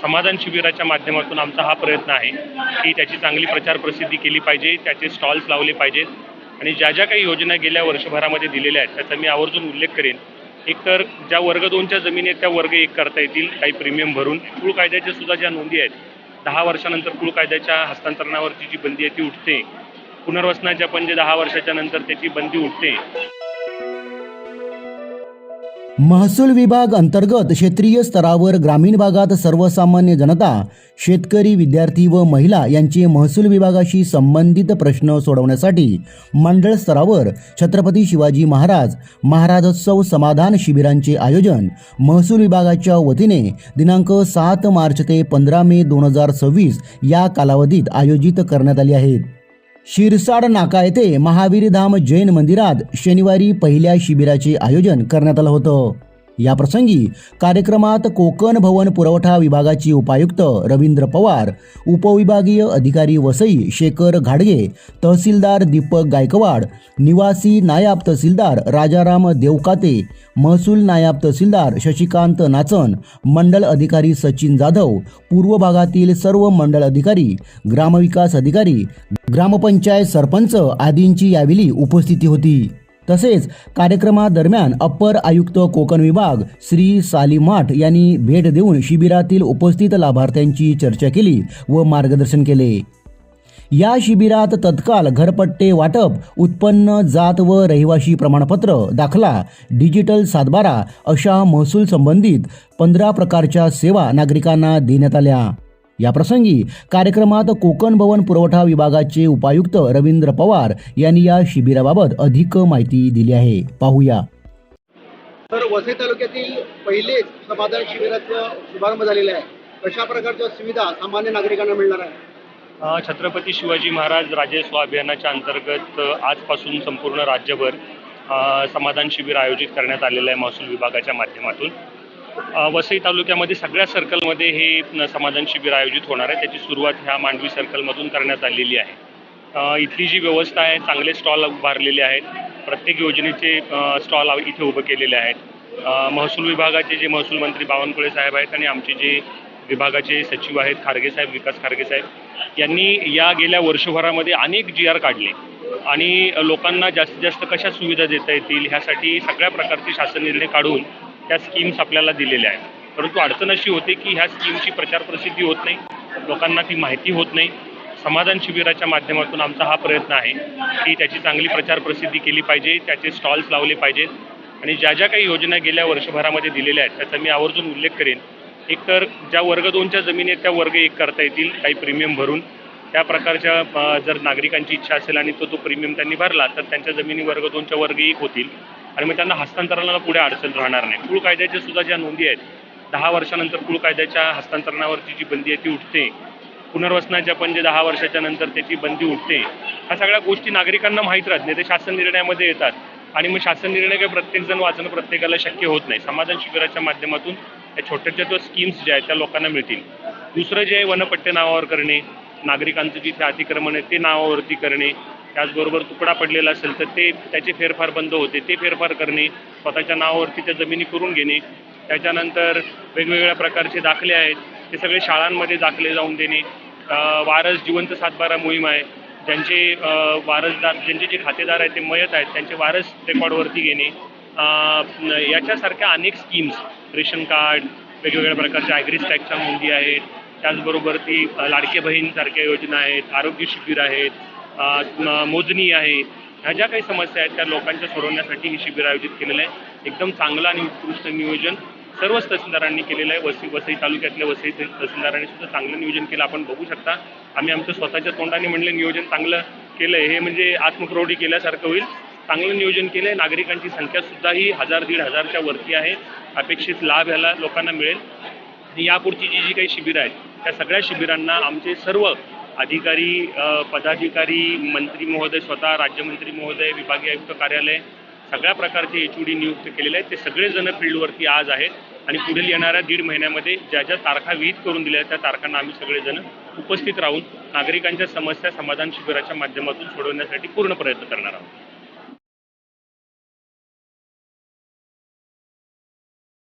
समाधान शिबिराच्या माध्यमातून आमचा हा प्रयत्न आहे की त्याची चांगली प्रचार प्रसिद्धी केली पाहिजे, त्याचे स्टॉल्स लावले पाहिजेत आणि ज्या ज्या काही योजना गेल्या वर्षभरामध्ये दिलेल्या आहेत त्याचा मी आवर्जून उल्लेख करेन। एकतर ज्या वर्ग 2च्या जमिनी आहेत त्या वर्ग 1 करता येतील काही प्रीमियम भरून। कुळ कायद्याच्या सुद्धा ज्या नोंदी आहेत 10 वर्षानंतर कुळ कायद्याच्या हस्तांतरणावरची जी बंदी आहे ती उठते। पुनर्वसनाच्या पण जे 10 वर्षाच्या नंतर त्याची बंदी उठते। महसूल विभाग अंतर्गत क्षेत्रीय स्तरावर ग्रामीण भागात सर्वसामान्य जनता, शेतकरी, विद्यार्थी व महिला यांचे महसूल विभागाशी संबंधित प्रश्न सोडवण्यासाठी मंडळ स्तरावर छत्रपती शिवाजी महाराज महाराजोत्सव समाधान शिबिरांचे आयोजन महसूल विभागाच्या वतीने दिनांक 7 मार्च ते 15 मे 2026 या कालावधीत आयोजित करण्यात आले आहेत। शिरसाड नाका येथे महावीरधाम जैन मंदिरात शनिवारी पहिल्या शिबिराचे आयोजन करण्यात आलं होतं। या प्रसंगी कार्यक्रमात कोकण भवन पुरवठा विभागाचे उपायुक्त रवींद्र पवार, उपविभागीय अधिकारी वसई शेखर घाडगे, तहसीलदार दीपक गायकवाड, निवासी नायब तहसीलदार राजाराम देवकाते, महसूल नायब तहसीलदार शशिकांत नाचन, मंडल अधिकारी सचिन जाधव, पूर्व भागातील सर्व मंडल अधिकारी, ग्रामविकास अधिकारी, ग्रामपंचायत सरपंच आदींची यावेळी उपस्थिती होती। तसेच कार्यक्रमादरम्यान अप्पर आयुक्त कोकण विभाग श्री सालीमाठ यांनी भेट देऊन शिबिरातील उपस्थित लाभार्थ्यांची चर्चा केली व मार्गदर्शन केले। या शिबिरात तत्काल घरपट्टे वाटप, उत्पन्न, जात व रहिवासी प्रमाणपत्र, दाखला, डिजिटल सातबारा अशा महसूल संबंधित 15 प्रकारच्या सेवा नागरिकांना देण्यात आल्या। या प्रसंगी कार्यक्रमात कोकण भवन पुरवठा विभागाचे उपायुक्त रवींद्र पवार यांनी या शिबिराबाबत अधिक माहिती दिली आहे। पाहूया। तर वसई तालुक्यातील पहिले समाधान शिबिराचा शुभारंभ झालेला आहे। कशा प्रकारच्या सुविधा सामान्य नागरिकांना मिळणार आहे? छत्रपती शिवाजी महाराज राजस्व अभियानाच्या अंतर्गत आजपासून संपूर्ण राज्यभर समाधान शिबिर आयोजित करण्यात आलेलं आहे महसूल विभागाच्या माध्यमातून। वसई तालुक्यामध्ये सगळ्या सर्कलमध्ये हे समाधान शिबिर आयोजित होणार आहे। त्याची सुरुवात ह्या मांडवी सर्कलमधून करण्यात आलेली आहे। इथली जी व्यवस्था आहे, चांगले स्टॉल उभारलेले आहेत, प्रत्येक योजनेचे स्टॉल इथे उभे केलेले आहेत। महसूल विभागाचे जे महसूल मंत्री बावनकुळे साहेब आहेत आणि आमचे जे विभागाचे सचिव आहेत खारगे साहेब, विकास खारगे साहेब यांनी या गेल्या वर्षभरामध्ये अनेक GR काढले आणि लोकांना जास्तीत जास्त कशा सुविधा देता येतील ह्यासाठी सगळ्या प्रकारचे शासन निर्णय काढून त्या स्कीम्स आपल्याला दिलेल्या आहेत। परंतु अडचण अशी होते की ह्या स्कीमची प्रचार प्रसिद्धी होत नाही, लोकांना ती माहिती होत नाही। समाधान शिबिराच्या माध्यमातून आमचा हा प्रयत्न आहे की त्याची चांगली प्रचार प्रसिद्धी केली पाहिजे, त्याचे स्टॉल्स लावले पाहिजेत आणि ज्या ज्या काही योजना गेल्या वर्षभरामध्ये दिलेल्या आहेत त्याचा मी आवर्जून उल्लेख करेन। एकतर ज्या वर्ग 2च्या जमिनी आहेत त्या वर्ग 1 करता येतील काही प्रीमियम भरून। त्या प्रकारच्या जर नागरिकांची इच्छा असेल आणि तो प्रीमियम त्यांनी भरला तर त्यांच्या जमिनी वर्ग 2च्या वर्ग 1 होतील आणि मग त्यांना हस्तांतरणाला पुढे अडचण राहणार नाही। कुळ कायद्याच्या सुद्धा ज्या नोंदी आहेत 10 वर्षानंतर कुळ कायद्याच्या हस्तांतरणावरची जी बंदी आहे ती उठते। पुनर्वसनाच्या पण जे 10 वर्षाच्या नंतर त्याची बंदी उठते। ह्या सगळ्या गोष्टी नागरिकांना माहीत राहत नाही, ते शासन निर्णयामध्ये येतात आणि मग शासन निर्णय काही प्रत्येकजण वाचणं प्रत्येकाला शक्य होत नाही। समाधान शिबिराच्या माध्यमातून या छोट्या छोट्या स्कीम्स ज्या आहेत त्या लोकांना मिळतील। दुसरं जे आहे वनपट्टे नावावर करणे, नागरिकांचं जिथे अतिक्रमण आहे ते नावावरती करणे, त्याचबरोबर तुकडा पडलेला असेल तर त्याचे फेरफार बंद होते, ते फेरफार करणे, स्वतःच्या नावावरती त्या जमिनी करून घेणे। त्याच्यानंतर वेगवेगळ्या प्रकारचे दाखले आहेत ते सगळे शाळांमध्ये दाखले जाऊन देणे। वारस जिवंत सातबारा मोहीम आहे, ज्यांचे वारसदार ज्यांचे जे खातेदार आहेत ते मयत आहेत त्यांचे वारस रेकॉर्डवरती घेणे। याच्यासारख्या अनेक स्कीम्स, रेशन कार्ड, वेगवेगळ्या प्रकारच्या ॲग्रीज टॅक्सच्या नोंदी आहेत, त्याचबरोबर ती लाडके बहीणसारख्या योजना आहेत, आरोग्य शिबिर आहेत, मोजणी आहे। ह्या ज्या काही समस्या आहेत त्या लोकांच्या सोडवण्यासाठी हे शिबिर आयोजित केलेलं आहे। एकदम चांगलं आणि उत्कृष्ट नियोजन सर्वच तहसीलदारांनी केलेलं आहे। वसई तालुक्यातल्या वसई तहसीलदारांनी सुद्धा चांगलं नियोजन केलं, आपण बघू शकता। आम्ही आमच्या स्वतःच्या तोंडाने म्हणले नियोजन चांगलं केलं आहे, हे म्हणजे आत्मप्रौढी केल्यासारखं होईल। चांगलं नियोजन केलं आहे, नागरिकांची संख्यासुद्धाही 1000-1500च्या वरती आहे। अपेक्षित लाभ ह्याला लोकांना मिळेल आणि यापुढची जी काही शिबिरं आहेत त्या सगळ्या शिबिरांना आमचे सर्व अधिकारी, पदाधिकारी, मंत्री महोदय, स्वतः राज्यमंत्री महोदय, विभागीय आयुक्त कार्यालय, सगळ्या प्रकारचे HOD नियुक्त केलेले आहेत। ते सगळेजण फील्डवरती आज आहेत आणि पुढील येणाऱ्या 1.5 महिन्यामध्ये ज्या ज्या तारखा विहित करून दिल्या आहेत त्या तारखांना आम्ही सगळेजण उपस्थित राहून नागरिकांच्या समस्या समाधान शिबिराच्या माध्यमातून सोडवण्यासाठी पूर्ण प्रयत्न करणार आहोत।